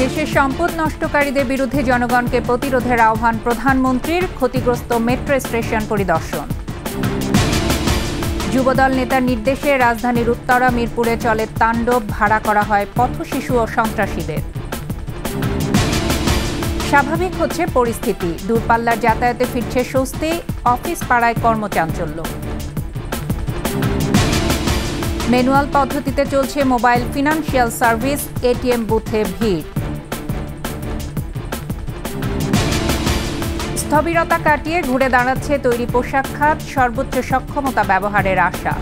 দেশের সম্পদ নষ্টকারীদের বিরুদ্ধে জনগণকে প্রতিরোধের আহ্বান প্রধানমন্ত্রীর। ক্ষতিগ্রস্ত মেট্রো স্টেশন পরিদর্শন। যুবদল নেতার নির্দেশে রাজধানীর উত্তরা মিরপুরে চলে তাণ্ডব, ভাড়া করা হয় পথশিশু ও সন্ত্রাসীদের। স্বাভাবিক হচ্ছে পরিস্থিতি, দূরপাল্লার যাতায়াতে ফিরছে স্বস্তি, অফিস পাড়ায় কর্মচাঞ্চল্য। ম্যানুয়াল পদ্ধতিতে চলছে মোবাইল ফিনান্সিয়াল সার্ভিস, এটিএম বুথে ভিড়। স্থবিরতা কাটিয়ে ঘুরে দাঁড়াচ্ছে তৈরি পোশাক খাত, সর্বোচ্চ সক্ষমতা ব্যবহারের আশা।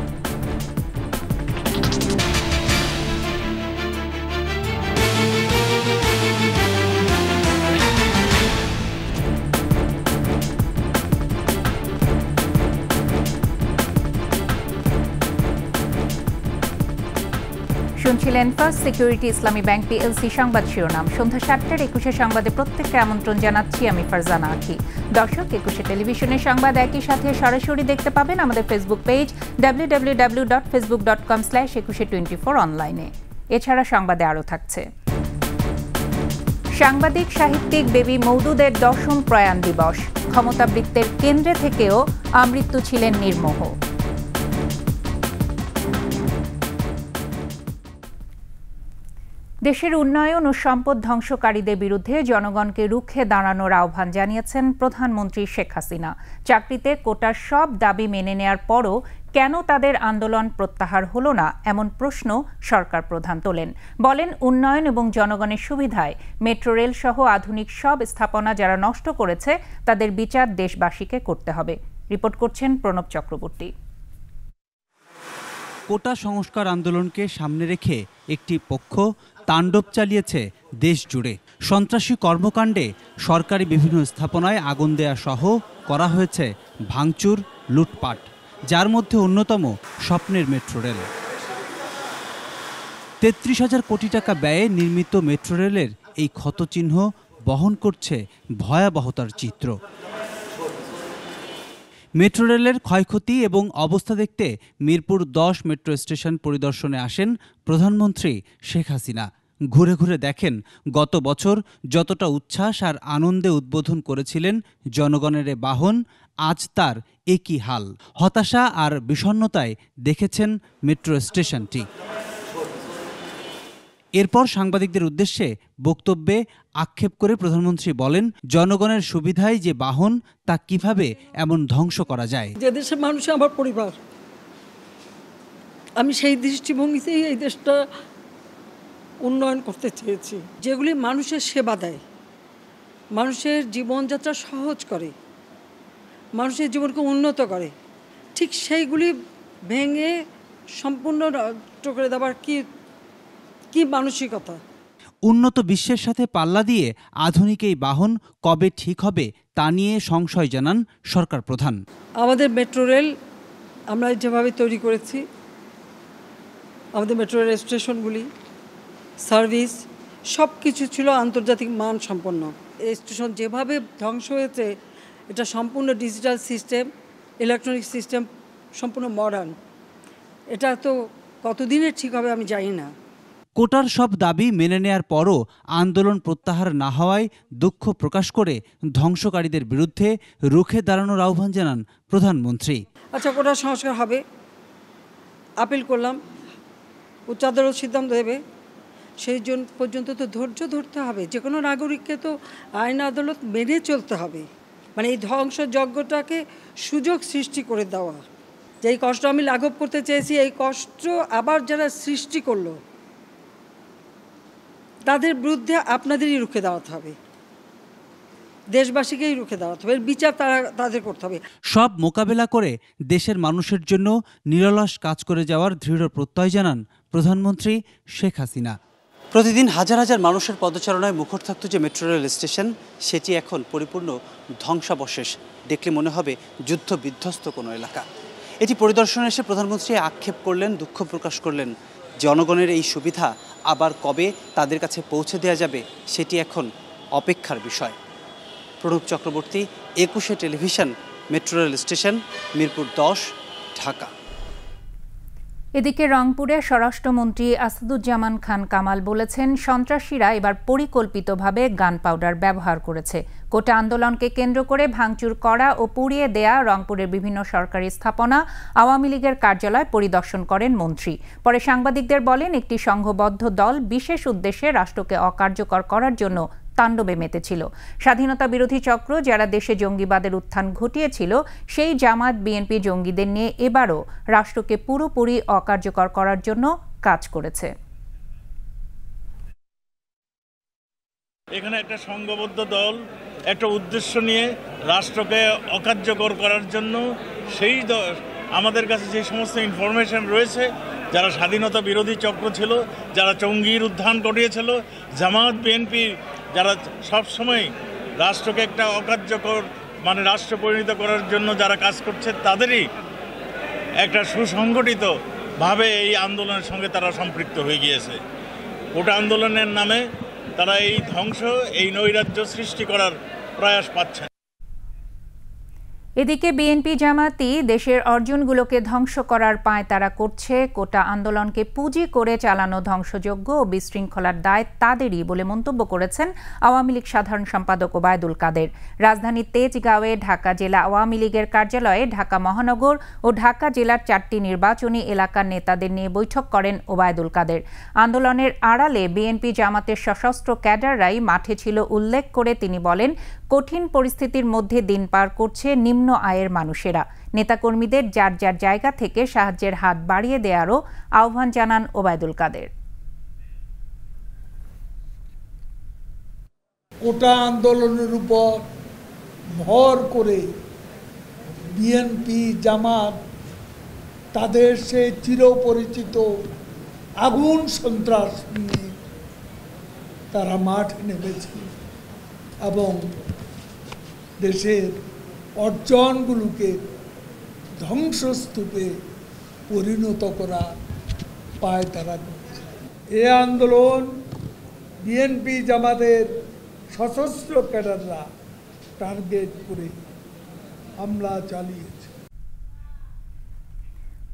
শুনছিলেন ফার্স্ট সিকিউরিটি ইসলামী ব্যাংক পিএলসি সংবাদ শিরোনাম। সন্ধ্যা ৭টার ২১ সংবাদে প্রত্যেককে আমন্ত্রণ জানাচ্ছি আমি ফারজানা আখি। দর্শক, ২১ টেলিভিশনের সংবাদ একই সাথে সরাসরি দেখতে পাবেন আমাদের ফেসবুক পেজ www.facebook.com/2124 অনলাইনে। এছাড়া সংবাদে আরও থাকছে সাংবাদিক সাহিত্যিক বেবি মওদুদের ১০ম প্রয়াণ দিবস। ক্ষমতাবৃত্তের কেন্দ্রে থেকেও আমৃত্যু ছিলেন নির্মোহ। দেশের উন্নয়ন ও সম্পদ ধ্বংসকারীদের বিরুদ্ধে জনগণকে রুখে দাঁড়ানোর আহ্বান জানিয়েছেন প্রধানমন্ত্রী শেখ হাসিনা। চাকরিতে কোটার সব দাবি মেনে নেয়ার পরও কেন তাদের আন্দোলন প্রত্যাহার হলো না, এমন প্রশ্ন সরকার প্রধান তোলেন। বলেন, উন্নয়ন এবং জনগণের সুবিধায় মেট্রো রেল সহ আধুনিক সব স্থাপনা যারা নষ্ট করেছে তাদের বিচার দেশবাসীকে করতে হবে। রিপোর্ট করছেন প্রণব চক্রবর্তী। কোটা সংস্কার আন্দোলনকে সামনে রেখে একটি পক্ষ তাণ্ডব চালিয়েছে দেশ জুড়ে। সন্ত্রাসী কর্মকাণ্ডে সরকারি বিভিন্ন স্থাপনায় আগুন দেয়া সহ করা হয়েছে ভাঙচুর, লুটপাট, যার মধ্যে অন্যতম স্বপ্নের মেট্রো রেল। ৩৩,০০০ কোটি টাকা ব্যয়ে নির্মিত মেট্রো রেলের এই ক্ষতচিহ্ন বহন করছে ভয়াবহতার চিত্র। মেট্রো রেলের ক্ষয়ক্ষতি এবং অবস্থা দেখতে মিরপুর ১০ মেট্রো স্টেশন পরিদর্শনে আসেন প্রধানমন্ত্রী শেখ হাসিনা। ঘুরে ঘুরে দেখেন গত বছর যতটা উচ্ছ্বাস আর আনন্দে উদ্বোধন করেছিলেন জনগণের বাহন, আজ তার একই হাল। হতাশা আর বিষণ্ণতায় দেখেছেন মেট্রো স্টেশনটি। এরপর সাংবাদিকদের উদ্দেশ্যে বক্তব্যে আক্ষেপ করে প্রধানমন্ত্রী বলেন, জনগণের সুবিধায় যে বাহন তা কিভাবে এমন ধ্বংস করা যায়। যে দেশের মানুষ আমার পরিবার, আমি সেই দৃষ্টিভঙ্গিতেই এই দেশটা উন্নয়ন করতে চেয়েছি। যেগুলি মানুষের সেবা দেয়, মানুষের জীবনযাত্রা সহজ করে, মানুষের জীবনকে উন্নত করে, ঠিক সেইগুলি ভেঙে সম্পূর্ণ নষ্ট করে দেওয়ার কি মানসিকতা। উন্নত বিশ্বের সাথে পাল্লা দিয়ে আধুনিক এই বাহন কবে ঠিক হবে তা নিয়ে সংশয় জানান সরকার প্রধান। আমাদের মেট্রো রেল আমরা যেভাবে তৈরি করেছি, আমাদের মেট্রো রেল স্টেশনগুলি, সার্ভিস সব কিছু ছিল আন্তর্জাতিক মান সম্পন্ন। এই স্টেশন যেভাবে ধ্বংস হয়েছে, এটা সম্পূর্ণ ডিজিটাল সিস্টেম, ইলেকট্রনিক সিস্টেম, সম্পূর্ণ মডার্ন। এটা তো কতদিনের ঠিক হবে আমি জানি না। কোটার সব দাবি মেনে নেয়ার পরও আন্দোলন প্রত্যাহার না হওয়ায় দুঃখ প্রকাশ করে ধ্বংসকারীদের বিরুদ্ধে রুখে দাঁড়ানোর আহ্বান জানান প্রধানমন্ত্রী। আচ্ছা, কোটার সংস্কার হবে, আপিল করলাম, উচ্চ আদালত সিদ্ধান্ত দেবে, সেই জন্য পর্যন্ত তো ধৈর্য ধরতে হবে। যে কোনো নাগরিককে তো আইন আদালত মেনে চলতে হবে। মানে এই ধ্বংসযজ্ঞটাকে সুযোগ সৃষ্টি করে দেওয়া, যে এই কষ্ট আমি লাঘব করতে চেয়েছি, এই কষ্ট আবার যারা সৃষ্টি করলো তাদের বিরুদ্ধে আপনাদেরই রুখে দাঁড়াতে হবে, দেশবাসীকেই রুখে দাঁড়াতে হবে, বিচার তাদের করতে হবে। সব মোকাবেলা করে দেশের মানুষের জন্য নিরলস কাজ করে যাওয়ার দৃঢ় প্রত্যয় জানান প্রধানমন্ত্রী শেখ হাসিনা। প্রতিদিন হাজার হাজার মানুষের পদচারণায় মুখর থাকত যে মেট্রো রেল স্টেশন, সেটি এখন পরিপূর্ণ ধ্বংসাবশেষ। দেখলে মনে হবে যুদ্ধ বিধ্বস্ত কোনো এলাকা। এটি পরিদর্শনে এসে প্রধানমন্ত্রী আক্ষেপ করলেন, দুঃখ প্রকাশ করলেন। জনগণের এই সুবিধা আবার কবে তাদের কাছে পৌঁছে দেওয়া যাবে সেটি এখন অপেক্ষার বিষয়। Pranab Chakraborty, ২১ television, metro rail station, Mirpur ১০, Dhaka. এদিকে রংপুরে স্বরাষ্ট্রমন্ত্রী আসাদুজ্জামান খান কামাল বলেছেন, সন্ত্রাসীরা এবার পরিকল্পিতভাবে গান পাউডার ব্যবহার করেছে। কোটা আন্দোলনকে কেন্দ্র করে ভাঙচুর করা ও পুড়িয়ে দেয়া রংপুরের বিভিন্ন সরকারি স্থাপনা, আওয়ামী লীগের কার্যালয় পরিদর্শন করেন মন্ত্রী। পরে সাংবাদিকদের বলেন, একটি সংঘবদ্ধ দল বিশেষ উদ্দেশ্যে রাষ্ট্রকে অকার্যকর করার জন্য তাণ্ডবে মেতেছিল। স্বাধীনতা বিরোধী চক্র যারা দেশে জঙ্গিবাদের উত্থান ঘটিয়েছিল, সেই জামাত বিএনপি জঙ্গিদের নিয়ে এবারও রাষ্ট্রকে পুরোপুরি অকার্যকর করার জন্য কাজ করেছে। এখানে একটা সংঘবদ্ধ দল একটা উদ্দেশ্য নিয়ে রাষ্ট্রকে অকার্যকর করার জন্য সেই আমাদের কাছে যে সমস্ত ইনফরমেশন রয়েছে, যারা স্বাধীনতা বিরোধী চক্র ছিল, যারা জঙ্গির উত্থান ঘটিয়েছিল, জামাত বিএনপি যারা সবসময় রাষ্ট্রকে একটা অকার্যকর রাষ্ট্র পরিণত করার জন্য যারা কাজ করছে, তাদেরই একটা সুসংগঠিতভাবে এই আন্দোলনের সঙ্গে তারা সম্পৃক্ত হয়ে গিয়েছে। কোটা আন্দোলনের নামে তারা এই ধ্বংস, এই নৈরাজ্য সৃষ্টি করার প্রয়াস পাচ্ছে। এদিকে বিএনপি জামাতি দেশের অর্জনগুলোকে ধ্বংস করার পায়তারা করছে। কোটা আন্দোলনকে পুঁজি করে চালানো ধ্বংসযজ্ঞ ও বিশৃঙ্খলার দায় তাদেরই বলে মন্তব্য করেছেন আওয়ামী লীগ সাধারণ সম্পাদক ওবায়দুল কাদের। রাজধানীর তেজগাঁওয়ে ঢাকা জেলা আওয়ামী লীগের কার্যালয়ে ঢাকা মহানগর ও ঢাকা জেলার 4টি নির্বাচনী এলাকার নেতাদের নিয়ে বৈঠক করেন ওবায়দুল কাদের। আন্দোলনের আড়ালে বিএনপি জামাতের সশস্ত্র ক্যাডাররাই মাঠে ছিল উল্লেখ করে তিনি বলেন, কঠিন পরিস্থিতির মধ্যে দিন পার করছে নিম্ন আয়ের মানুষেরা। নেতাকর্মীদের যার যার জায়গা থেকে সাহায্যের হাত বাড়িয়ে দেওয়ারও আহ্বান জানান ওবায়দুল কাদের। কোটা আন্দোলনের উপর ভর করে বিএনপি জামাত তাদের সে চিরপরিচিত আগুন সন্ত্রাস নিয়ে তারা মাঠে নেমেছে এবং দেশের অর্জনগুলোকে ধ্বংসস্তূপে পরিণত করা পায় তারা করছে। এ আন্দোলন বিএনপি জামাতের সশস্ত্র ক্যাডাররা টার্গেট করে হামলা চালিয়েছে।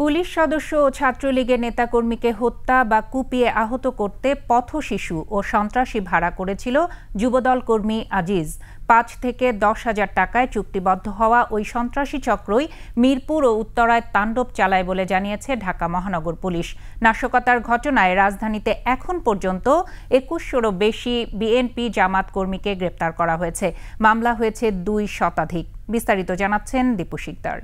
পুলিশ সদস্য ও ছাত্রলীগের নেতাকর্মীকে হত্যা বা কুপিয়ে আহত করতে পথশিশু ও সন্ত্রাসী ভাড়া করেছিল যুবদল কর্মী আজিজ। 5 থেকে 10,000 টাকায় চুক্তিবদ্ধ হওয়া ওই সন্ত্রাসী চক্রই মিরপুর ও উত্তরায় তাণ্ডব চালায় বলে জানিয়েছে ঢাকা মহানগর পুলিশ। নাশকতার ঘটনায় রাজধানীতে এখন পর্যন্ত 2100-রও বেশি বিএনপি জামাত কর্মীকে গ্রেপ্তার করা হয়েছে। মামলা হয়েছে 2 শতাধিক। বিস্তারিত জানাচ্ছেন দীপু শিকদার।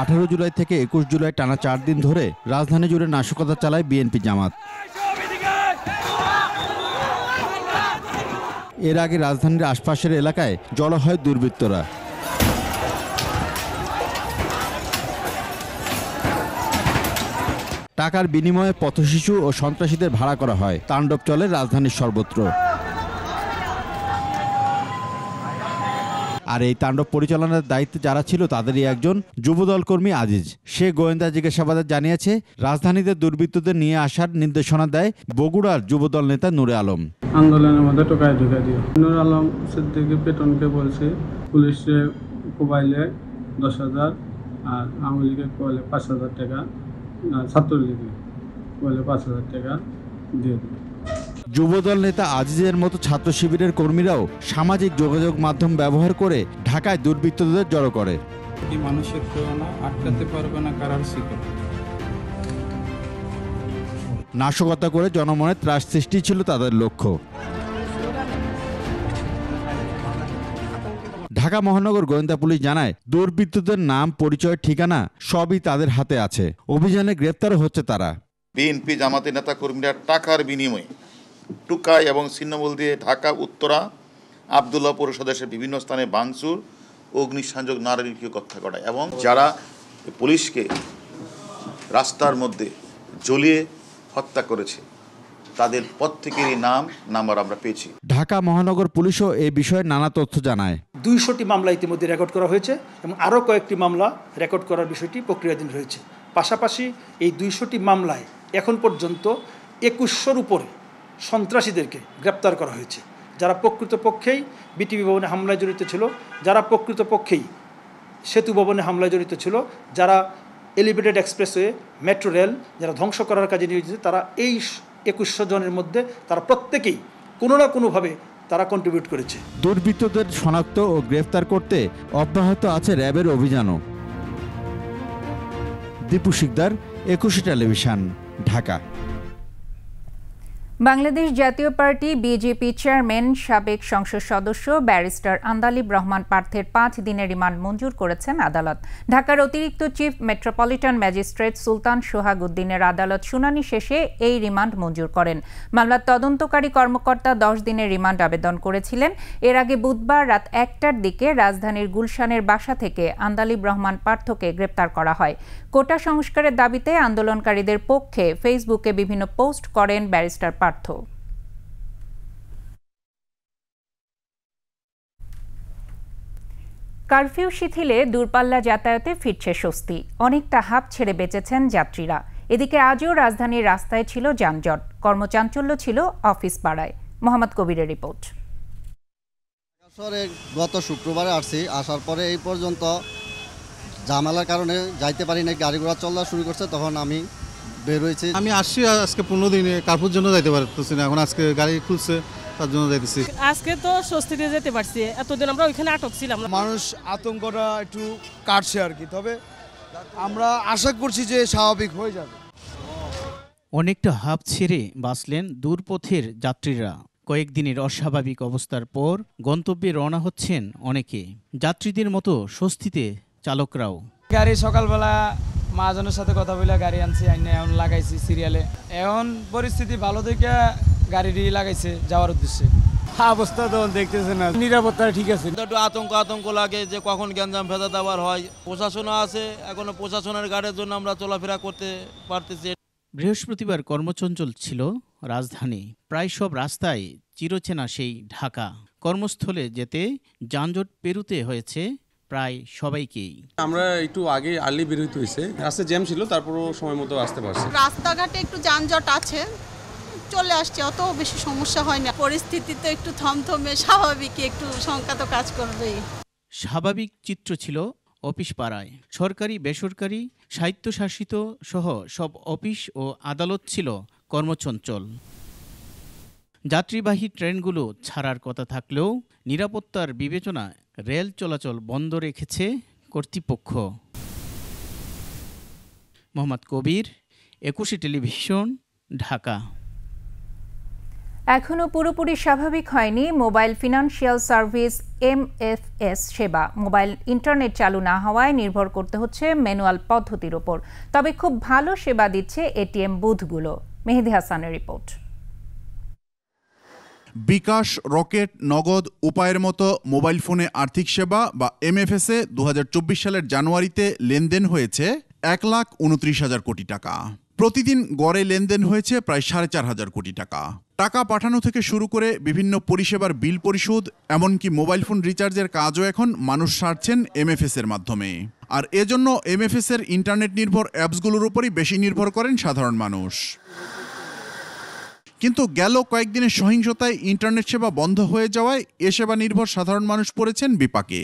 18 জুলাই থেকে 21 জুলাই টানা 4 দিন ধরে রাজধানী জুড়ে নাশকতা চালায় বিএনপি জামাত। এর আগে রাজধানীর আশপাশের এলাকায় জড়ো হয় দুর্বৃত্তরা। টাকার বিনিময়ে পথশিশু ও সন্ত্রাসীদের ভাড়া করা হয়। তাণ্ডব চলে রাজধানীর সর্বত্র। আর এই তাণ্ডব পরিচালনার দায়িত্বে যারা ছিল তাদেরই একজন যুবদল কর্মী আজিজ। সে গোয়েন্দা জিজ্ঞাসাবাদে জানিয়েছে, রাজধানীতে দুর্বৃত্তদের নিয়ে আসার নির্দেশনা দেয় বগুড়ার যুবদল নেতা নূরে আলম। আন্দোলনের মধ্যে টোকায় ঢুকে দিয়ে নূরে আলম সিদ্দিকী পেটনকে বলছে পুলিশে কোবাইলে 10,000 আর আওয়ামী লীগের কোবাইলে 5,000 টাকা, ছাত্রলীগে কোবাইলে 5,000 টাকা দিয়ে দেবে। যুবদল নেতা আজিজের মতো ছাত্র শিবিরের কর্মীরাও সামাজিক যোগাযোগ মাধ্যম ব্যবহার করে ঢাকায় দুর্বৃত্তদের জড়ো করে। মানুষের তুলনা আটকাতে পারবে না কারার শিকার। নাশকতা করে জনমনে ত্রাস সৃষ্টি ছিল তাদের লক্ষ্য। ঢাকা মহানগর গোয়েন্দা পুলিশ জানায়, দুর্বৃত্তদের নাম, পরিচয়, ঠিকানা সবই তাদের হাতে আছে। অভিযানে গ্রেপ্তারও হচ্ছে তারা। বিএনপি জামাতের নেতা কর্মীরা টাকার বিনিময়ে টুকাই এবং ছিন্নমূল দিয়ে ঢাকা উত্তরা আবদুল্লাহ পৌরসভার বিভিন্ন স্থানে ভাঙচুর, অগ্নিসংযোগ, নারীকে হত্যা করায় এবং যারা পুলিশকে রাস্তার মধ্যে জ্বলিয়ে হত্যা করেছে তাদের প্রত্যেকেরই নাম্বার আমরা পেয়েছি। ঢাকা মহানগর পুলিশও এই বিষয়ে নানা তথ্য জানায়। 200টি মামলা ইতিমধ্যে রেকর্ড করা হয়েছে এবং আরও কয়েকটি মামলা রেকর্ড করার বিষয়টি প্রক্রিয়াধীন রয়েছে। পাশাপাশি এই 200টি মামলায় এখন পর্যন্ত 2100-র উপরে সন্ত্রাসীদেরকে গ্রেপ্তার করা হয়েছে, যারা প্রকৃতপক্ষেই বিটিভি ভবনে হামলায় জড়িত ছিল, যারা প্রকৃতপক্ষেই সেতু ভবনে হামলায় জড়িত ছিল, যারা এলিভেটেড এক্সপ্রেসওয়ে, মেট্রো রেল যারা ধ্বংস করার কাজে নিয়োজিত, তারা এই 2100 জনের মধ্যে তারা প্রত্যেকেই কোনো না কোনোভাবে তারা কন্ট্রিবিউট করেছে। দুর্বৃত্তদের শনাক্ত ও গ্রেফতার করতে অব্যাহত আছে র্যাবের অভিযানও। দীপু শিকদার, 21 টেলিভিশন, ঢাকা। বাংলাদেশ জাতীয় পার্টি বিজেপি চেয়ারম্যান সাবেক সংসদ সদস্য ব্যারিস্টার আন্দালিব রহমান পার্থের 5 দিনের রিমান্ড মঞ্জুর করেছেন আদালত। ঢাকার অতিরিক্ত চিফ মেট্রোপলিটন ম্যাজিস্ট্রেট সুলতান সোহাগ উদ্দিনের আদালত শুনানি শেষে এই রিমান্ড মঞ্জুর করেন। মামলার তদন্তকারী কর্মকর্তা 10 দিনের রিমান্ড আবেদন করেছিলেন। এর আগে বুধবার রাত 1টার দিকে রাজধানীর গুলশানের বাসা থেকে আন্দালিব রহমান পার্থকে গ্রেপ্তার করা হয়। কোটা সংস্কারের দাবিতে আন্দোলনকারীদের পক্ষে ফেসবুকে বিভিন্ন পোস্ট করেন ব্যারিস্টার পার্থ। কারফিউ শিথিলে দূরপাল্লা যাতায়াতে ফিরছে স্বস্তি, অনেকটা হাঁপ ছেড়ে বেঁচেছেন যাত্রীরা। এদিকে আজও রাজধানীর রাস্তায় ছিল যানজট, কর্মচাঞ্চল্য ছিল অফিস পাড়ায়। মোহাম্মদ কবিরের রিপোর্ট। গত শুক্রবারে আসছি, আসার পরে এই পর্যন্ত ঝামেলার কারণে যাইতে পারি না, গাড়ি ঘোড়া চলা শুরু করছে, তখন আমি বের হয়েছি। আমি আসছি আজকে 15 দিনে, কার্ফুর জন্য যাইতে পারতেছি না, এখন আজকে গাড়ি খুলছে তার জন্য যাইতেছি। আজকে তো স্বস্তিতে যেতে পারছি, এতদিন আমরা ওইখানে আটক ছিলাম। মানুষ আতঙ্কটা একটু কাটছে আর কি, তবে আমরা আশা করছি যে স্বাভাবিক হয়ে যাবে। অনেকটা হাঁপ ছেড়ে বাঁচলেন দূরপথের যাত্রীরা। কয়েকদিনের অস্বাভাবিক অবস্থার পর গন্তব্যে রওনা হচ্ছেন অনেকে। যাত্রীদের মতো স্বস্তিতে চালকরাও। গাড়ি সকালবেলা মহাজনের সাথে কথা বলে গাড়ি আনছি, এখন লাগাইছি সিরিয়ালে। এখন পরিস্থিতি ভালো দেখে গাড়ি লাগাইছে যাওয়ার উদ্দেশ্যে। অবস্থা তো দেখতেছে না, নিরাপত্তা ঠিক আছে। একটু আতঙ্ক লাগে যে কখন গ্যাঞ্জাম ফেদাত আবার হয়। প্রশাসনও আছে, এখনো প্রশাসনের গাড়ির জন্য আমরা চলাফেরা করতে পারতেছি। বৃহস্পতিবার কর্মচঞ্চল ছিল রাজধানী। প্রায় সব রাস্তায় চিরচেনা সেই ঢাকা। কর্মস্থলে যেতে যানজট পেরুতে হয়েছে প্রায় সবাইকেই। আমরা একটু আগে আর্লি বের হইতে হয়েছে, রাস্তায় জ্যাম ছিল, তারপরও সময় মতো আসতে পারছি। রাস্তাঘাটে একটু যানজট আছে, চলে আসছে, অত বেশি সমস্যা হয় না। পরিস্থিতি তো একটু থমথমে, স্বাভাবিক, একটু শঙ্কা তো কাজ করবেই। স্বাভাবিক চিত্র ছিল অফিস পাড়ায়। সরকারি, বেসরকারি, স্বায়ত্তশাসিত সহ সব অফিস ও আদালত ছিল কর্মচঞ্চল। যাত্রীবাহী ট্রেনগুলো ছাড়ার কথা থাকলেও নিরাপত্তার বিবেচনায় রেল চলাচল বন্ধ রেখেছে কর্তৃপক্ষ। মোহাম্মদ কবির, 21 টেলিভিশন, ঢাকা। এখনও পুরোপুরি স্বাভাবিক হয়নি মোবাইল ফিনান্সিয়াল সার্ভিস MFS সেবা। মোবাইল ইন্টারনেট চালু না হওয়ায় নির্ভর করতে হচ্ছে ম্যানুয়াল পদ্ধতির ওপর। তবে খুব ভালো সেবা দিচ্ছে এটিএম বুথগুলো। মেহেদি হাসানের রিপোর্ট। বিকাশ, রকেট, নগদ, উপায়ের মতো মোবাইল ফোনে আর্থিক সেবা বা MFS-এ 2024 সালের জানুয়ারিতে লেনদেন হয়েছে 1,29,000 কোটি টাকা। প্রতিদিন গড়ে লেনদেন হয়েছে প্রায় 4,500 কোটি টাকা। টাকা পাঠানো থেকে শুরু করে বিভিন্ন পরিষেবার বিল পরিশোধ, এমনকি মোবাইল ফোন রিচার্জের কাজও এখন মানুষ সারছেন MFS-এর মাধ্যমে। আর এজন্য MFS-এর ইন্টারনেট নির্ভর অ্যাপসগুলোর উপরই বেশি নির্ভর করেন সাধারণ মানুষ। কিন্তু গেল কয়েকদিনের সহিংসতায় ইন্টারনেট সেবা বন্ধ হয়ে যাওয়ায় এ সেবা নির্ভর সাধারণ মানুষ পড়েছেন বিপাকে।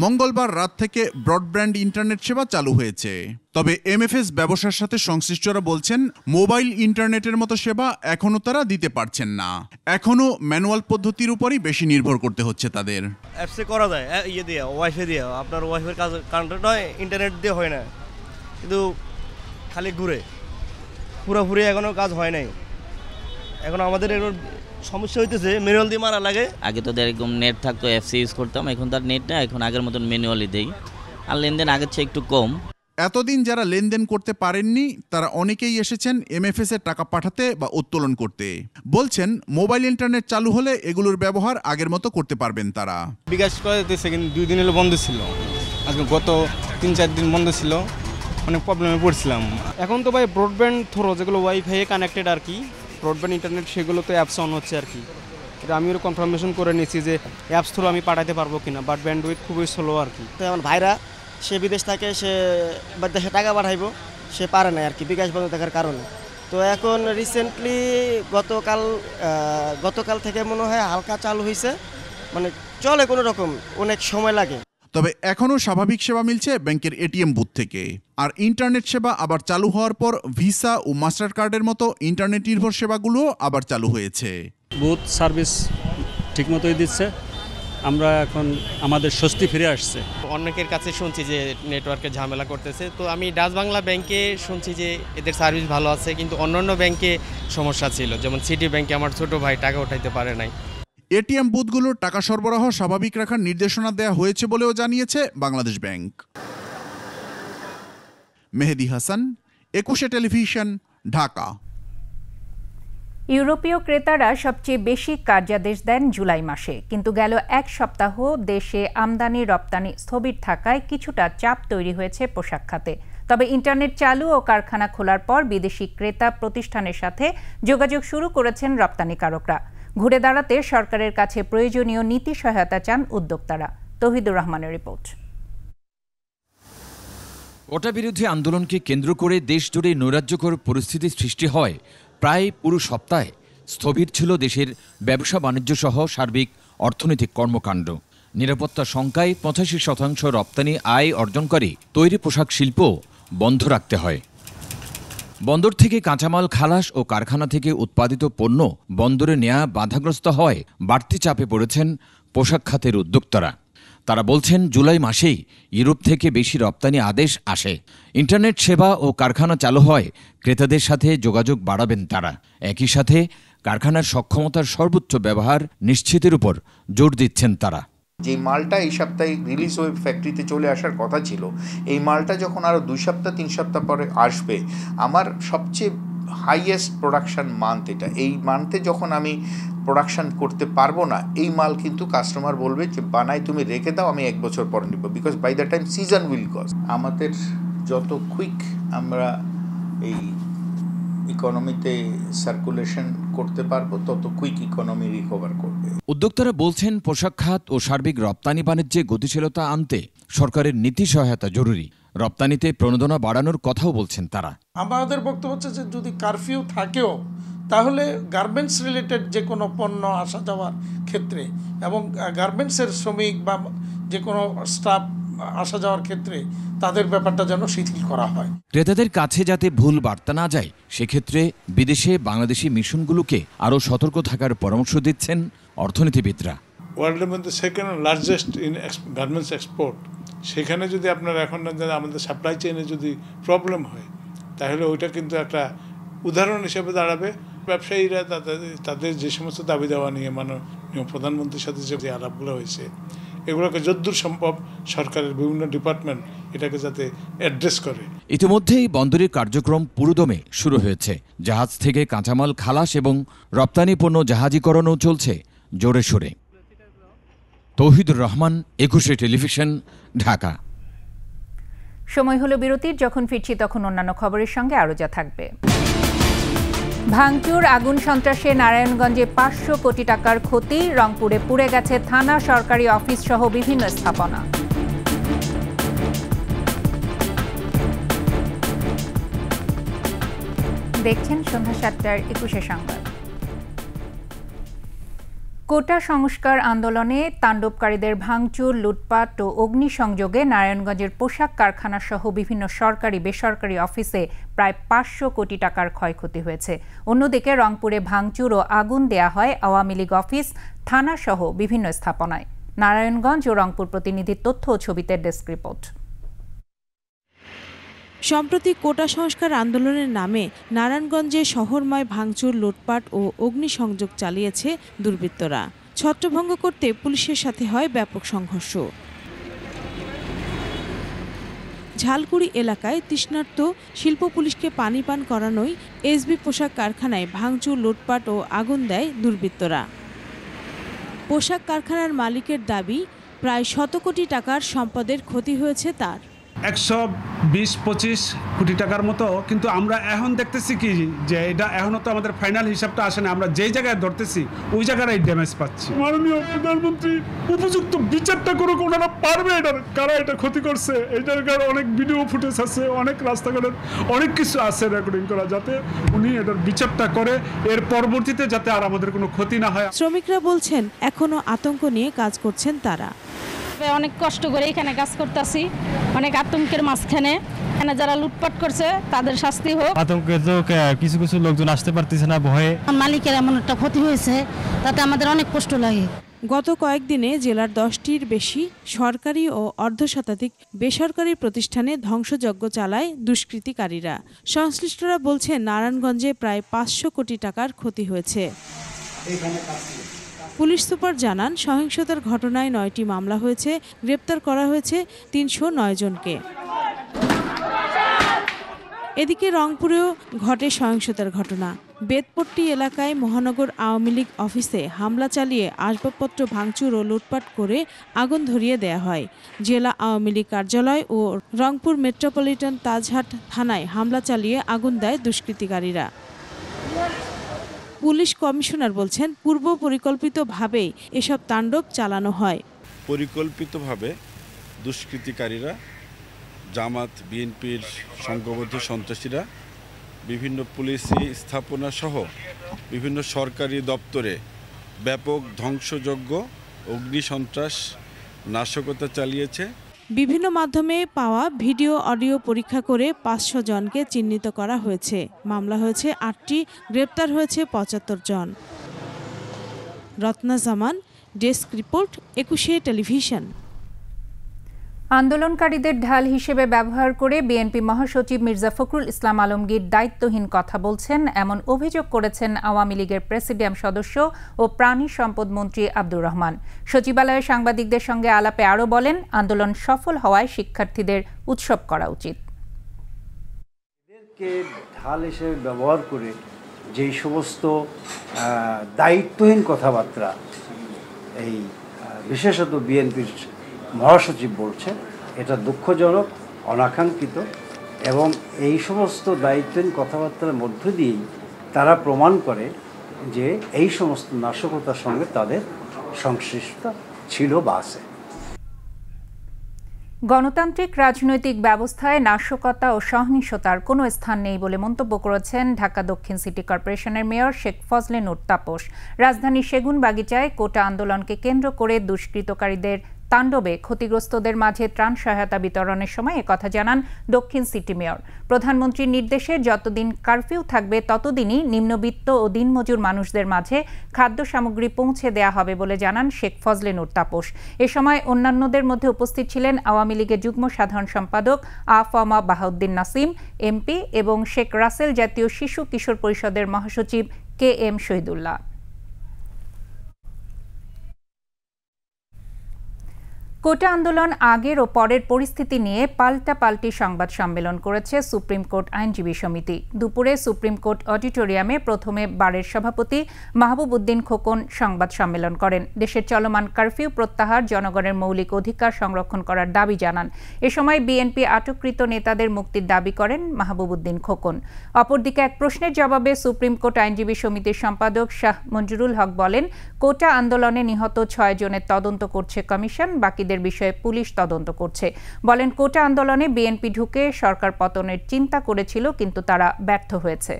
মঙ্গলবার রাত থেকে ব্রডব্যান্ড ইন্টারনেট সেবা চালু হয়েছে। তবে MFS ব্যবসার সাথে সংশ্লিষ্টরা বলছেন মোবাইল ইন্টারনেটের মতো সেবা এখনও তারা দিতে পারছেন না। এখনও ম্যানুয়াল পদ্ধতির উপরই বেশি নির্ভর করতে হচ্ছে তাদের। অ্যাপসে করা যায়, ইয়ে দিয়ে, ওয়াইফাই দিয়ে, আপনার ওয়াইফাইয়ের কাজ কানেক্টেড হয়, ইন্টারনেট দিয়ে হয় না, কিন্তু খালি ঘুরে পুরোপুরি এখনও কাজ হয় নাই। এখন আমাদের সমস্যা হইতেছে ম্যানুয়াল দিয়ে মারা লাগে। আগে তো এরকম নেট থাকতো, অ্যাপস ইউজ করতাম, এখন তার নেট না, এখন আগের মতন ম্যানুয়ালি দেই, আর লেনদেন আগের চেয়ে একটু কম। এতদিন যারা লেনদেন করতে পারেননি তারা অনেকেই এসেছেন MFS-এ টাকা পাঠাতে বা উত্তোলন করতে। বলছেন মোবাইল ইন্টারনেট চালু হলে এগুলোর ব্যবহার আগের মতো করতে পারবেন তারা। বিকাশ করে দিতেছে, কিন্তু 2 দিন হলো বন্ধ ছিল, আজকে গত 3-4 দিন বন্ধ ছিল, অনেক প্রবলেমে পড়ছিলাম। এখন তো ভাই ব্রডব্যান্ড থ্রো যেগুলো ওয়াইফাই কানেক্টেড আর কি, ব্রডব্যান্ড ইন্টারনেট, সেগুলোতে অ্যাপস অন হচ্ছে আর কি। এটা আমিও কনফার্মেশন করে নিয়েছি যে অ্যাপস থ্রু আমি পাঠাতে পারবো কিনা, বাট ব্যান্ডউইথ খুবই স্লো আর কি। তো আমার ভাইরা সে বিদেশ থাকে, সে দেশে টাকা পাঠাইবো, সে পারে না আর কি বিকাশ বন্ধ থাকার কারণে। তো এখন রিসেন্টলি গতকাল থেকে মনে হয় হালকা চালু হয়েছে, মানে চলে কোনো রকম, অনেক সময় লাগে। তবে এখনও স্বাভাবিক সেবা মিলছে ব্যাংকের এটিএম বুথ থেকে। আর ইন্টারনেট সেবা আবার চালু হওয়ার পর ভিসা ও মাস্টার কার্ডের মতো ইন্টারনেট নির্ভর সেবাগুলো আবার চালু হয়েছে। বুথ সার্ভিস ঠিকমতোই দিচ্ছে, আমরা এখন আমাদের স্বস্তি ফিরে আসছে। অনেকের কাছে শুনছি যে নেটওয়ার্কে ঝামেলা করতেছে, তো আমি ডাচ বাংলা ব্যাংকে শুনছি যে এদের সার্ভিস ভালো আছে, কিন্তু অন্যান্য ব্যাংকে সমস্যা ছিল, যেমন সিটি ব্যাংকে আমার ছোট ভাই টাকা উঠাইতে পারে নাই। এটিএম বুথগুলোর টাকা সরবরাহ স্বাভাবিক রাখার নির্দেশনা দেওয়া হয়েছে বলেও জানিয়েছে বাংলাদেশ ব্যাংক। মেহেদি হাসান, 21 টেলিভিশন, ঢাকা। ইউরোপীয় ক্রেতারা সবচেয়ে বেশি কার্যাদেশ দেন জুলাই মাসে, কিন্তু গেল এক সপ্তাহ দেশে আমদানি রপ্তানি স্থবির থাকায় কিছুটা চাপ তৈরি হয়েছে পোশাক খাতে। তবে ইন্টারনেট চালু ও কারখানা খোলার পর বিদেশি ক্রেতা প্রতিষ্ঠানের সাথে যোগাযোগ শুরু করেছেন রপ্তানিকারকরা। ঘুরে দাঁড়াতে সরকারের কাছে প্রয়োজনীয় নীতি সহায়তা চান উদ্যোক্তারা। তৌহিদুর রহমানের রিপোর্ট। কোটা বিরোধী আন্দোলনকে কেন্দ্র করে দেশজুড়ে নৈরাজ্যকর পরিস্থিতি সৃষ্টি হয়। প্রায় পুরো সপ্তাহে স্থবির ছিল দেশের ব্যবসা বাণিজ্য সহ সার্বিক অর্থনৈতিক কর্মকাণ্ড। নিরাপত্তা শঙ্কায় 85% রপ্তানি আয় অর্জনকারী তৈরি পোশাক শিল্প বন্ধ রাখতে হয়। বন্দর থেকে কাঁচামাল খালাস ও কারখানা থেকে উৎপাদিত পণ্য বন্দরে নেওয়া বাধাগ্রস্ত হওয়ায় বাড়তি চাপে পড়েছেন পোশাক খাতের উদ্যোক্তারা। তারা বলছেন জুলাই মাসেই ইউরোপ থেকে বেশি রপ্তানি আদেশ আসে। ইন্টারনেট সেবা ও কারখানা চালু হয়, ক্রেতাদের সাথে যোগাযোগ বাড়াবেন তারা। একই সাথে কারখানার সক্ষমতার সর্বোচ্চ ব্যবহার নিশ্চিতের উপর জোর দিচ্ছেন তারা। যে মালটা এই সপ্তাহে রিলিজ হয়ে ফ্যাক্টরিতে চলে আসার কথা ছিল, এই মালটা যখন আরও 2 সপ্তাহ 3 সপ্তাহ পরে আসবে, আমার সবচেয়ে হাইয়েস্ট প্রোডাকশন মান্থ এটা। এই মান্থে যখন আমি প্রোডাকশন করতে পারবো না, এই মাল কিন্তু কাস্টমার বলবে যে বানাই তুমি রেখে দাও, আমি 1 বছর পর নিব, because by the time season will cause. আমাদের যত কুইক আমরা এই ইকোনমিতে সার্কুলেশন করতে পারবো, তত কুইক ইকোনমি রিকভার করবে। উদ্যোক্তারা বলছেন পোশাক খাত ও সার্বিক রপ্তানি বাণিজ্যে গতিশীলতা আনতে সরকারের নীতি সহায়তা জরুরি। রপ্তানিতে প্রণোদনা বাড়ানোর কথাও বলছেন তারা। আমাদের বক্তব্য হচ্ছে যে যদি কারফিউ থাকেও, তাহলে গার্মেন্টস রিলেটেড যে কোনো পণ্য আসা যাওয়ার ক্ষেত্রে এবং গার্মেন্টসের শ্রমিক বা যে কোনো স্টাফ আসা যাওয়ার ক্ষেত্রে তাদের ব্যাপারটা যেন শিথিল করা হয়। ক্রেতাদের কাছে যাতে ভুল বার্তা না যায়, সেক্ষেত্রে বিদেশে বাংলাদেশি মিশনগুলোকে আরও সতর্ক থাকার পরামর্শ দিচ্ছেন অর্থনীতিবিদরা। ওয়ার্ল্ডের মধ্যে second largest in garments export, সেখানে যদি আপনার এখন আমাদের সাপ্লাই চেইনে যদি প্রবলেম হয়, তাহলে ওইটা কিন্তু একটা উদাহরণ হিসেবে দাঁড়াবে। ব্যবসায়ীরা তাদের যে সমস্ত দাবি দেওয়া নিয়ে মাননীয় প্রধানমন্ত্রীর সাথে যে আলাপগুলো হয়েছে, এগুলোকে যদ্দূর সম্ভব সরকারের বিভিন্ন ডিপার্টমেন্ট এটাকে যাতে অ্যাড্রেস করে। ইতিমধ্যেই বন্দরের কার্যক্রম পুরোদমে শুরু হয়েছে। জাহাজ থেকে কাঁচামাল খালাস এবং রপ্তানি পণ্য জাহাজীকরণও চলছে জোরে সোরে। তৌহিদুর রহমান, 21 টেলিভিশন, ঢাকা। সময় হলো বিরতির। যখন ফিরছি তখন অন্যান্য খবরের সঙ্গে আরও যা থাকবে। ভাঙচুর, আগুন সন্ত্রাসে নারায়ণগঞ্জে 500 কোটি টাকার ক্ষতি। রংপুরে পুড়ে গেছে থানা, সরকারি অফিস সহ বিভিন্ন স্থাপনা। দেখছেন সন্ধ্যা 7টার 21 সংবাদ। কোটা সংস্কার আন্দোলনে তাণ্ডবকারীদের ভাঙচুর, লুটপাট ও অগ্নিসংযোগে নারায়ণগঞ্জের পোশাক কারখানা সহ বিভিন্ন সরকারি বেসরকারি অফিসে প্রায় 500 কোটি টাকার ক্ষয়ক্ষতি হয়েছে। অন্যদিকে রংপুরে ভাঙচুর ও আগুন দেয়া হয় আওয়ামী লীগ অফিস, থানা সহ বিভিন্ন স্থাপনায়। নারায়ণগঞ্জ ও রংপুর প্রতিনিধির তথ্য ও ছবিতে ডেস্ক রিপোর্ট। সম্প্রতি কোটা সংস্কার আন্দোলনের নামে নারায়ণগঞ্জে শহরময় ভাঙচুর, লুটপাট ও অগ্নিসংযোগ চালিয়েছে দুর্বৃত্তরা। ছত্রভঙ্গ করতে পুলিশের সাথে হয় ব্যাপক সংঘর্ষ। ঝালকুড়ি এলাকায় তৃষ্ণার্ত শিল্প পুলিশকে পানি পান করানোয় এসবি পোশাক কারখানায় ভাঙচুর, লুটপাট ও আগুন দেয় দুর্বৃত্তরা। পোশাক কারখানার মালিকের দাবি, প্রায় 100 কোটি টাকার সম্পদের ক্ষতি হয়েছে তার। 120-25 কোটি টাকার মতো, কিন্তু আমরা এখন দেখতেছি কি যে এটা এখনো তো আমাদের ফাইনাল হিসাবটা আসে না। আমরা যেই জায়গায় ধরতেছি ওই জায়গায় ড্যামেজ পাচ্ছি। মাননীয় প্রধানমন্ত্রী উপযুক্ত বিচারটা করুক, ওনারা পারবে এটার কারা এটা ক্ষতি করছে। এটার অনেক ভিডিও ফুটেজ আছে, অনেক রাস্তাঘাটের অনেক কিছু আছে রেকর্ডিং করা, যাতে উনি এটার বিচারটা করে, এর পরবর্তীতে যাতে আর আমাদের কোনো ক্ষতি না হয়। শ্রমিকরা বলছেন এখনো আতঙ্ক নিয়ে কাজ করছেন তারা। অনেক কষ্ট করে এখানে কাজ করতেছি, অনেক আতঙ্কের মাঝখানে। এখানে যারা লুটপাট করছে তাদের শাস্তি হোক। আতঙ্কে তো কিছু কিছু লোকজন আসতে পারতেছে না ভয়ে। মালিকের এমন একটা ক্ষতি হয়েছে, তাতে আমাদের অনেক কষ্ট লাগে। গত কয়েকদিনে জেলার 10টির বেশি সরকারি ও অর্ধশতাধিক বেসরকারি প্রতিষ্ঠানে ধ্বংসযজ্ঞ চালায় দুষ্কৃতিকারীরা। সংশ্লিষ্টরা বলছে নারায়ণগঞ্জে প্রায় 500 কোটি টাকার ক্ষতি হয়েছে। পুলিশ সুপার জানান, সহিংসতার ঘটনায় 9টি মামলা হয়েছে, গ্রেপ্তার করা হয়েছে 309 জনকে। এদিকে রংপুরেও ঘটে সহিংসতার ঘটনা। বেতপট্টি এলাকায় মহানগর আওয়ামী লীগ অফিসে হামলা চালিয়ে আসবাবপত্র ভাঙচুর ও লুটপাট করে আগুন ধরিয়ে দেয়া হয়। জেলা আওয়ামী লীগ কার্যালয় ও রংপুর মেট্রোপলিটন তাজহাট থানায় হামলা চালিয়ে আগুন দেয় দুষ্কৃতিকারীরা। পুলিশ কমিশনার বলছেন, পূর্ব পরিকল্পিতভাবেই এসব তাণ্ডব চালানো হয়। পরিকল্পিতভাবে দুষ্কৃতিকারীরা, জামাত বিএনপির সংঘবদ্ধ সন্ত্রাসীরা বিভিন্ন পুলিশি স্থাপনা সহ বিভিন্ন সরকারি দপ্তরে ব্যাপক ধ্বংসযজ্ঞ, অগ্নিসন্ত্রাস, নাশকতা চালিয়েছে। বিভিন্ন মাধ্যমে পাওয়া ভিডিও অডিও পরীক্ষা করে 500 জনকে চিহ্নিত করা হয়েছে। মামলা হয়েছে 8টি, গ্রেপ্তার হয়েছে 75 জন। রত্না জামান, ডেস্ক রিপোর্ট, 21 টেলিভিশন। আন্দোলনকারীদের ঢাল হিসেবে ব্যবহার করে বিএনপি মহাসচিব মির্জা ফখরুল ইসলাম আলমগীর দায়িত্বহীন কথা বলছেন, এমন অভিযোগ করেছেন আওয়ামী লীগের প্রেসিডিয়াম সদস্য ও প্রাণী সম্পদ মন্ত্রী আব্দুর রহমান। সচিবালয়ে সাংবাদিকদের সঙ্গে আলাপে আরও বলেন, আন্দোলন সফল হওয়ায় শিক্ষার্থীদের উৎসব করা উচিত। এদেরকে ঢাল হিসেবে ব্যবহার করে যেই সমস্ত দায়িত্বহীন কথাবার্তা এই বিশেষত বিএনপির মহাসচিব বলছে, এটা দুঃখজনক, অনাকাঙ্ক্ষিত, এবং এই সমস্ত দায়িত্বহীন কথাবার্তার মধ্য দিয়েই তারা প্রমাণ করে যে এই সমস্ত নাশকতার সঙ্গে তাদের সংশ্লিষ্টতা ছিল বা আছে। গণতান্ত্রিক রাজনৈতিক ব্যবস্থায় নাশকতা ও সহিংসতার কোনো স্থান নেই বলে মন্তব্য করেছেন ঢাকা দক্ষিণ সিটি কর্পোরেশনের মেয়র শেখ ফজলে নূর তাপস। রাজধানীর সেগুনবাগিচায় কোটা আন্দোলনকে কেন্দ্র করে দুষ্কৃতকারীদের তাণ্ডবে ক্ষতিগ্রস্তদের মাঝে ত্রাণ সহায়তা বিতরণের সময় একথা জানান দক্ষিণ সিটি মেয়র। প্রধানমন্ত্রীর নির্দেশে যতদিন কারফিউ থাকবে ততদিনই নিম্নবিত্ত ও দিনমজুর মানুষদের মাঝে খাদ্য সামগ্রী পৌঁছে দেয়া হবে বলে জানান শেখ ফজলে নূর তাপস। এ সময় অন্যান্যদের মধ্যে উপস্থিত ছিলেন আওয়ামী লীগের যুগ্ম সাধারণ সম্পাদক আফামা বাহাউদ্দিন নাসিম এমপি এবং শেখ রাসেল জাতীয় শিশু কিশোর পরিষদের মহাসচিব KM শহীদুল্লাহ। কোটা আন্দোলন আগের ও পরের পরিস্থিতি নিয়ে পাল্টাপাল্টি সংবাদ সম্মেলন করেছে সুপ্রিম কোর্ট আইনজীবী সমিতি। দুপুরে সুপ্রিম কোর্ট অডিটোরিয়ামে প্রথমে বারের সভাপতি মাহবুব উদ্দিন খোকন সংবাদ সম্মেলন করেন। দেশের চলমান কারফিউ প্রত্যাহার, জনগণের মৌলিক অধিকার সংরক্ষণ করার দাবি জানান। এ সময় বিএনপি আটককৃত নেতাদের মুক্তির দাবি করেন মাহবুব উদ্দিন খোকন। অপরদিকে এক প্রশ্নের জবাবে সুপ্রিম কোর্ট আইনজীবী সমিতির সম্পাদক শাহ মঞ্জুরুল হক বলেন, কোটা আন্দোলনে নিহত 6 জনের তদন্ত করছে কমিশন, বাকিদের বিষয়ে পুলিশ তদন্ত করছে। বলেন, কোটা আন্দোলনে বিএনপি ঢুকে সরকার পতনের চিন্তা করেছিল, কিন্তু তারা ব্যর্থ হয়েছে।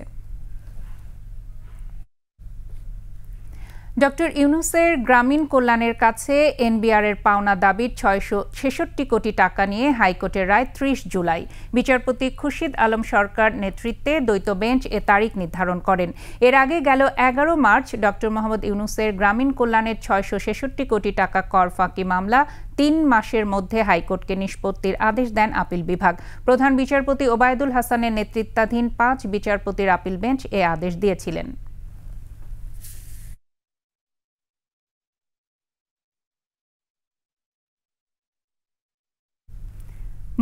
ডক্টর ইউনূসের গ্রামীণ কল্যাণের কাছে এনবিআরের পাওনা দাবির 666 কোটি টাকা নিয়ে হাইকোর্টের রায় 30 জুলাই। বিচারপতি খুরশিদ আলম সরকার নেতৃত্বে দ্বৈত বেঞ্চ এ তারিখ নির্ধারণ করেন। এর আগে গেল 11 মার্চ ডক্টর মোহাম্মদ ইউনূসের গ্রামীণ কল্যাণের 666 কোটি টাকা কর ফাঁকি মামলা 3 মাসের মধ্যে হাইকোর্টকে নিষ্পত্তির আদেশ দেন আপিল বিভাগ। প্রধান বিচারপতি ওবায়দুল হাসানের নেতৃত্বাধীন 5 বিচারপতির আপিল বেঞ্চ এ আদেশ দিয়েছিলেন।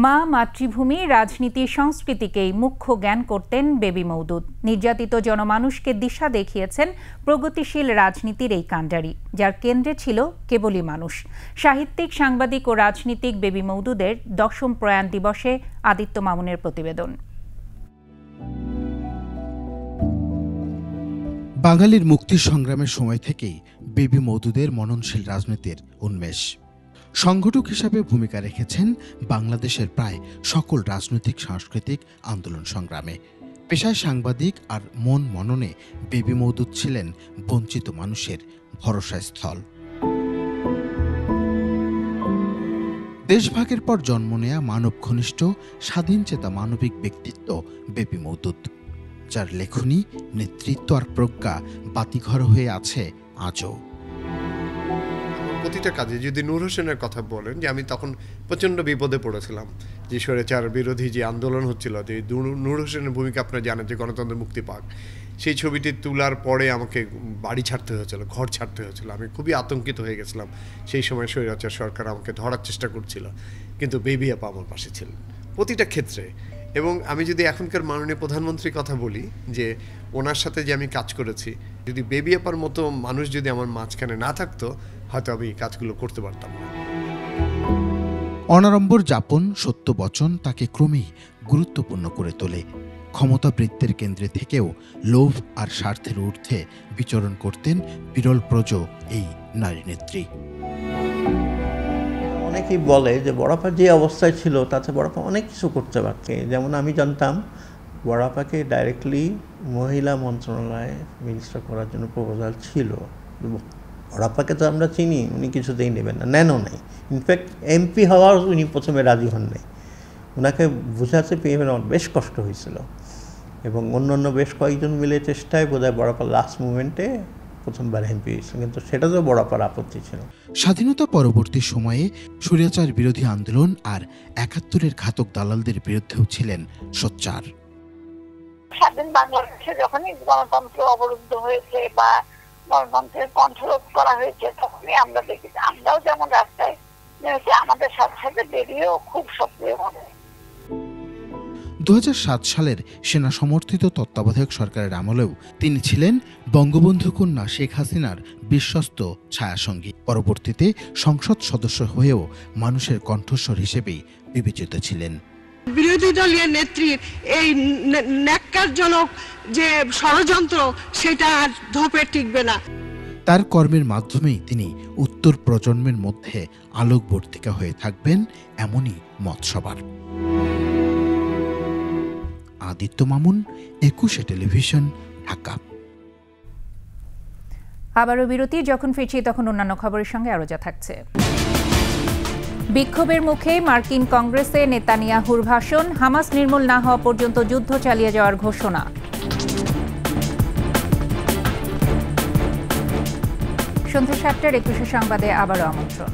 মা, মাতৃভূমি, রাজনীতি, সংস্কৃতিকেই মুখ্য জ্ঞান করতেন বেবি মওদুদ। নির্যাতিত জনমানুষকে দিশা দেখিয়েছেন প্রগতিশীল রাজনীতির এই কাণ্ডারি, যার কেন্দ্রে ছিল কেবলই মানুষ। সাহিত্যিক, সাংবাদিক ও রাজনীতিক বেবি মওদুদের 10ম প্রয়াণ দিবসে আদিত্য মামুনের প্রতিবেদন। বাঙালির মুক্তির সংগ্রামের সময় থেকেই বেবি মওদুদের মননশীল রাজনীতির উন্মেষ। সংগঠক হিসাবে ভূমিকা রেখেছেন বাংলাদেশের প্রায় সকল রাজনৈতিক সাংস্কৃতিক আন্দোলন সংগ্রামে। পেশায় সাংবাদিক আর মন মননে বেবি মওদুদ ছিলেন বঞ্চিত মানুষের ভরসাস্থল। দেশভাগের পর জন্ম নেয়া মানব ঘনিষ্ঠ স্বাধীনচেতা মানবিক ব্যক্তিত্ব বেবি মওদুদ, যার লেখনী, নেতৃত্ব আর প্রজ্ঞা বাতিঘর হয়ে আছে আজও। প্রতিটা কাজে যদি নূর হোসেনের কথা বলেন, যে আমি তখন প্রচণ্ড বিপদে পড়েছিলাম, যে স্বৈরাচার বিরোধী যে আন্দোলন হচ্ছিল, যে নূর হোসেনের ভূমিকা আপনারা জানেন, যে গণতন্ত্র মুক্তি পাক, সেই ছবিটি তোলার পরে আমাকে বাড়ি ছাড়তে হয়েছিল, ঘর ছাড়তে হয়েছিল। আমি খুবই আতঙ্কিত হয়ে গেছিলাম। সেই সময় স্বৈরাচার সরকার আমাকে ধরার চেষ্টা করছিল, কিন্তু বেবি আপা আমার পাশে ছিলেন প্রতিটা ক্ষেত্রে। এবং আমি যদি এখনকার মাননীয় প্রধানমন্ত্রীর কথা বলি, যে ওনার সাথে যে আমি কাজ করেছি, যদি বেবি আপার মতো মানুষ যদি আমার মাঝখানে না থাকতো, হয়তো আমি এই কাজগুলো করতে পারতাম না। অনাড়ম্বর যাপন, সত্য বচন তাকে ক্রমেই গুরুত্বপূর্ণ করে তোলে। ক্ষমতা বৃত্তের কেন্দ্রে থেকেও লোভ আর স্বার্থের ঊর্ধ্বে বিচরণ করতেন বিরল প্রজ এই নারী নেত্রী। অনেকেই বলে যে বড়াপা যে অবস্থায় ছিল তাতে বড়াপা অনেক কিছু করতে পারছে। যেমন আমি জানতাম বড়াপাকে ডাইরেক্টলি মহিলা মন্ত্রণালয়ে মিনিস্টার করার জন্য প্রপোজাল ছিল। বড়াপাকে তো আমরা চিনি, উনি কিছুতেই নেবেন না, নেনও নাই। ইনফ্যাক্ট এমপি হওয়ার উনি প্রথমে রাজি হন নাই। ওনাকে বোঝাতে পেয়ে বেশ কষ্ট হয়েছিল, এবং অন্য বেশ কয়েকজন মিলে চেষ্টায় বোধহয় বড়াপা লাস্ট মুভমেন্টে প্রথমবার এমপি হয়েছিল, কিন্তু সেটা তো বড়াপার আপত্তি ছিল। স্বাধীনতা পরবর্তী সময়ে স্বৈরাচার বিরোধী আন্দোলন আর ৭১-এর ঘাতক দালালদের বিরুদ্ধেও ছিলেন সোচ্চার। স্বাধীন বাংলাদেশে যখনই গণতন্ত্র অবরুদ্ধ হয়েছে বা গণতন্ত্রের কণ্ঠরোধ করা হয়েছে, তখনই আমরা দেখেছি, আমরাও যেমন রাস্তায় নেমেছি, আমাদের সাথে সাথে বেরিয়েও খুব সক্রিয় হবে। ২০০৭ সালের সেনা সমর্থিত তত্ত্বাবধায়ক সরকারের আমলেও তিনি ছিলেন বঙ্গবন্ধু কন্যা শেখ হাসিনার বিশ্বস্ত ছায়াসঙ্গী। পরবর্তীতে সংসদ সদস্য হয়েও মানুষের কণ্ঠস্বর হিসেবেই বিবেচিত ছিলেন। বিরোধী দলীয় নেত্রীর এই ন্যাক্কারজনক যে ষড়যন্ত্র, সেটা আর ধোপে টিকবে না। তার কর্মের মাধ্যমেই তিনি উত্তর প্রজন্মের মধ্যে আলোকবর্তিকা হয়ে থাকবেন, এমনই মত সবার। আদিত্য মামুন, ২১শে টেলিভিশন, ঢাকা। আবারও বিরতি, যখন ফিরছি তখন অন্যান্য খবরের সঙ্গে আরও যা থাকছে। বিক্ষোভের মুখে মার্কিন কংগ্রেসে নেতানিয়াহুর ভাষণ, হামাস নির্মূল না হওয়া পর্যন্ত যুদ্ধ চালিয়ে যাওয়ার ঘোষণা। সন্ধ্যা ৭টার ২১শে সংবাদে আবারও আমন্ত্রণ।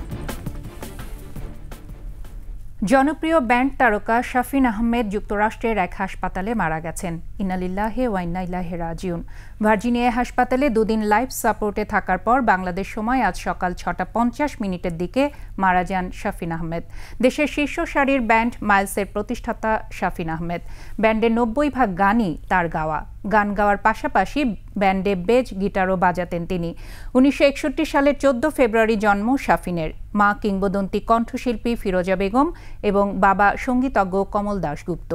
জনপ্রিয় ব্যান্ড তারকা শাফিন আহমেদ যুক্তরাষ্ট্রের এক হাসপাতালে মারা গেছেন। ইন্নালিল্লাহি ওয়া ইন্না ইলাইহি রাজিউন। ভার্জিনিয়া হাসপাতালে দুদিন লাইফ সাপোর্টে থাকার পর বাংলাদেশ সময় আজ সকাল ৬টা৫০ দিকে মারা যান শাফিন আহমেদ। দেশের শীর্ষ সারির ব্যান্ড মাইলসের প্রতিষ্ঠাতা শাফিন আহমেদ। ব্যান্ডের ৯০% গানই তার গাওয়া। গান গাওয়ার পাশাপাশি ব্যান্ডে বেজ গিটারও বাজাতেন তিনি। ১৯৬১ সালের ১৪ ফেব্রুয়ারি জন্ম শাফিনের। মা কিংবদন্তি কণ্ঠশিল্পী ফিরোজা বেগম এবং বাবা সঙ্গীতজ্ঞ কমল দাশগুপ্ত।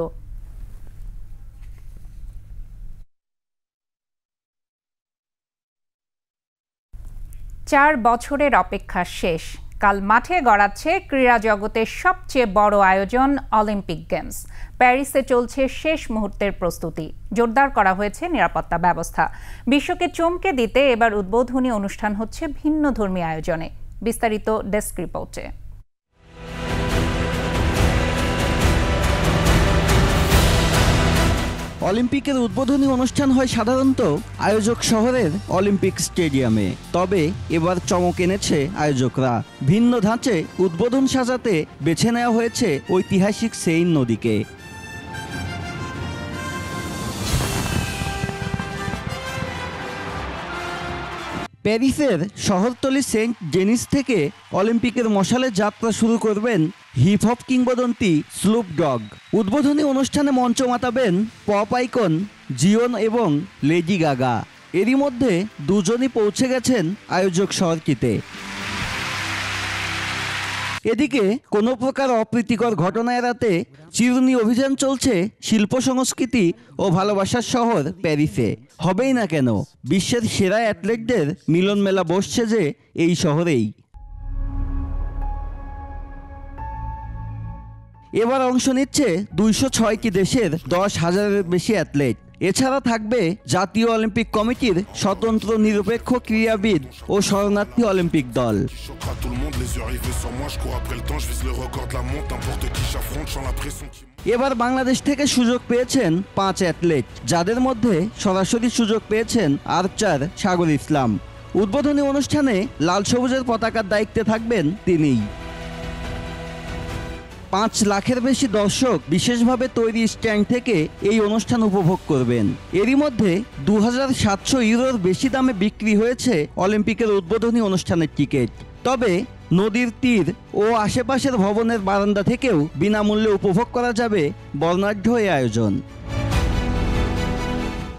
চার বছরের অপেক্ষা শেষ। কাল মাঠে গড়াচ্ছে ক্রীড়া জগতের সবচেয়ে বড় আয়োজন অলিম্পিক গেমস। প্যারিসে চলছে শেষ মুহূর্তের প্রস্তুতি। জোরদার করা হয়েছে নিরাপত্তা ব্যবস্থা। বিশ্বকে চমকে দিতে এবার উদ্বোধনী অনুষ্ঠান হচ্ছে ভিন্নধর্মী আয়োজনে। বিস্তারিত ডেস্ক রিপোর্টে। অলিম্পিকের উদ্বোধনী অনুষ্ঠান হয় সাধারণত আয়োজক শহরের অলিম্পিক স্টেডিয়ামে। তবে এবার চমক এনেছে আয়োজকরা। ভিন্ন ধাঁচে উদ্বোধন সাজাতে বেছে নেওয়া হয়েছে ঐতিহাসিক সেইন নদীকে। প্যারিসের শহরতলি সেন্ট ডেনিস থেকে অলিম্পিকের মশালে যাত্রা শুরু করবেন হিপ হপ কিংবদন্তি স্নুপ ডগ। উদ্বোধনী অনুষ্ঠানে মঞ্চ মাতাবেন পপ আইকন জিওন এবং লেডি গাগা। এরই মধ্যে দুজনই পৌঁছে গেছেন আয়োজক সরকিতে। এদিকে কোনো প্রকার অপ্রীতিকর ঘটনা এড়াতে চিরুনি অভিযান চলছে শিল্প সংস্কৃতি ও ভালোবাসার শহর প্যারিসে। হবেই না কেন, বিশ্বের সেরা অ্যাথলেটদের মিলন মেলা বসছে যে এই শহরেই। এবার অংশ নিচ্ছে ২০৬টি দেশের ১০,০০০-এর বেশি অ্যাথলেট। এছাড়া থাকবে জাতীয় অলিম্পিক কমিটির স্বতন্ত্র নিরপেক্ষ ক্রীড়াবিদ ও শরণার্থী অলিম্পিক দল। এবার বাংলাদেশ থেকে সুযোগ পেয়েছেন 5 অ্যাথলেট, যাদের মধ্যে সরাসরি সুযোগ পেয়েছেন আর্চার সাগর ইসলাম। উদ্বোধনী অনুষ্ঠানে লাল সবুজের পতাকার দায়িত্বে থাকবেন তিনিই। 5 লাখের বেশি দর্শক বিশেষভাবে তৈরি স্ট্যান্ড থেকে এই অনুষ্ঠান উপভোগ করবেন। এরই মধ্যে 2700 ইউরোর বেশি দামে বিক্রি হয়েছে অলিম্পিকের উদ্বোধনী অনুষ্ঠানের টিকিট। তবে নদীর তীর ও আশেপাশের ভবনের বারান্দা থেকেও বিনামূল্যে উপভোগ করা যাবে বর্ণাঢ্য এই আয়োজন।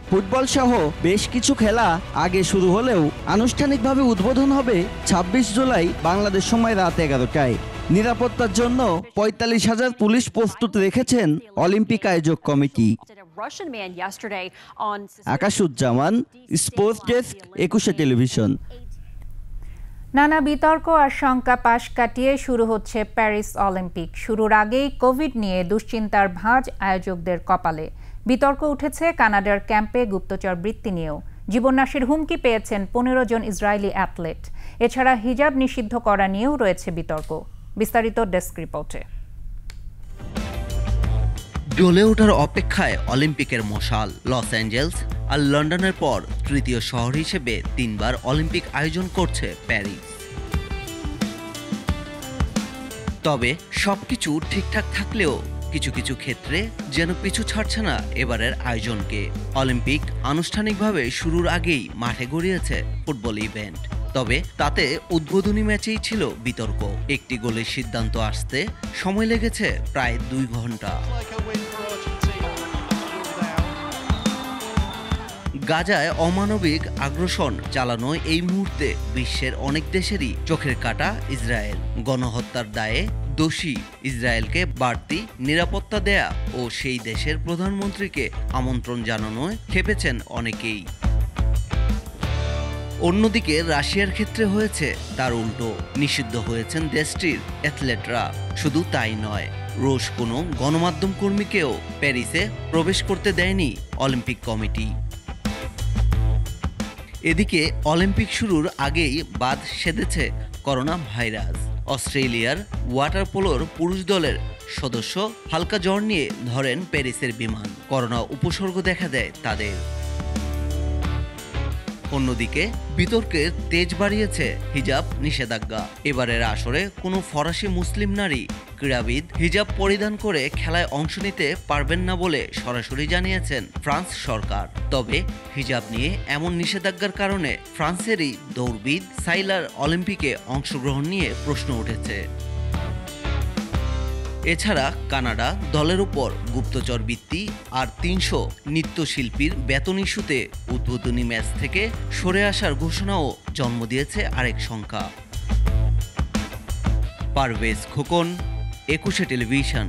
ফুটবল সহ বেশ কিছু খেলা আগে শুরু হলেও আনুষ্ঠানিকভাবে উদ্বোধন হবে 26 জুলাই বাংলাদেশ সময় রাত 11টায়। নিরাপত্তার জন্য 45,000 পুলিশ প্রস্তুত রেখেছেন অলিম্পিক আয়োজক কমিটি। Akashuzzaman, sports desk, 21 television. নানা বিতর্ক আর শঙ্কা পাশ কাটিয়ে শুরু হচ্ছে প্যারিস অলিম্পিক। শুরুর আগেই কোভিড নিয়ে দুশ্চিন্তার ভাঁজ আয়োজকদের কপালে। বিতর্ক উঠেছে কানাডার ক্যাম্পে গুপ্তচর বৃত্তি নিয়েও। জীবননাশের হুমকি পেয়েছেন 15 জন ইসরায়েলি অ্যাথলেট। এছাড়া হিজাব নিষিদ্ধ করা নিয়েও রয়েছে বিতর্ক। বিস্তারিত ডেস্ক রিপোর্টে। জ্বলে ওঠার অপেক্ষায় অলিম্পিকের মশাল। লস অ্যাঞ্জেলস আর লন্ডনের পর তৃতীয় শহর হিসেবে 3 বার অলিম্পিক আয়োজন করছে প্যারিস। তবে সবকিছু ঠিকঠাক থাকলেও কিছু কিছু ক্ষেত্রে যেন পিছু ছাড়ছে না এবারের আয়োজনকে। অলিম্পিক আনুষ্ঠানিকভাবে শুরুর আগেই মাঠে গড়িয়েছে ফুটবল ইভেন্ট। তবে তাতে উদ্বোধনী ম্যাচেই ছিল বিতর্ক। একটি গোলের সিদ্ধান্ত আসতে সময় লেগেছে প্রায় 2 ঘন্টা। গাজায় অমানবিক আগ্রাসন চালানো এই মুহূর্তে বিশ্বের অনেক দেশেরই চোখের কাঁটা ইসরায়েল। গণহত্যার দায়ে দোষী ইসরায়েলকে বাড়তি নিরাপত্তা দেয়া ও সেই দেশের প্রধানমন্ত্রীকে আমন্ত্রণ জানানোয় ক্ষেপেছেন অনেকেই। অন্যদিকে রাশিয়ার ক্ষেত্রে হয়েছে তার উল্টো। নিষিদ্ধ হয়েছেন দেশটির অ্যাথলেটরা। শুধু তাই নয়, রুশ কোনো গণমাধ্যম কর্মীকেও প্যারিসে প্রবেশ করতে দেয়নি অলিম্পিক কমিটি। এদিকে অলিম্পিক শুরুর আগেই বাদ সেধেছে করোনা ভাইরাস। অস্ট্রেলিয়ার ওয়াটার পোলোর পুরুষ দলের সদস্য হালকা জ্বর নিয়ে ধরেন প্যারিসের বিমান। করোনা উপসর্গ দেখা দেয় তাদের। অন্যদিকে বিতর্কের তেজ বাড়িয়েছে হিজাব নিষেধাজ্ঞা। এবারের আসরে কোনো ফরাসি মুসলিম নারী ক্রীড়াবিদ হিজাব পরিধান করে খেলায় অংশ নিতে পারবেন না বলে সরাসরি জানিয়েছেন ফ্রান্স সরকার। তবে হিজাব নিয়ে এমন নিষেধাজ্ঞার কারণে ফ্রান্সেরই দৌড়বিদ সাইলার অলিম্পিকে অংশগ্রহণ নিয়ে প্রশ্ন উঠেছে। এছাড়া কানাডা দলের উপর গুপ্তচর বৃত্তি আর 300 নৃত্যশিল্পীর বেতন ইস্যুতে উদ্বোধনী ম্যাচ থেকে সরে আসার ঘোষণাও জন্ম দিয়েছে আরেক শঙ্কা। পারভেজ খোকন, 21 টেলিভিশন।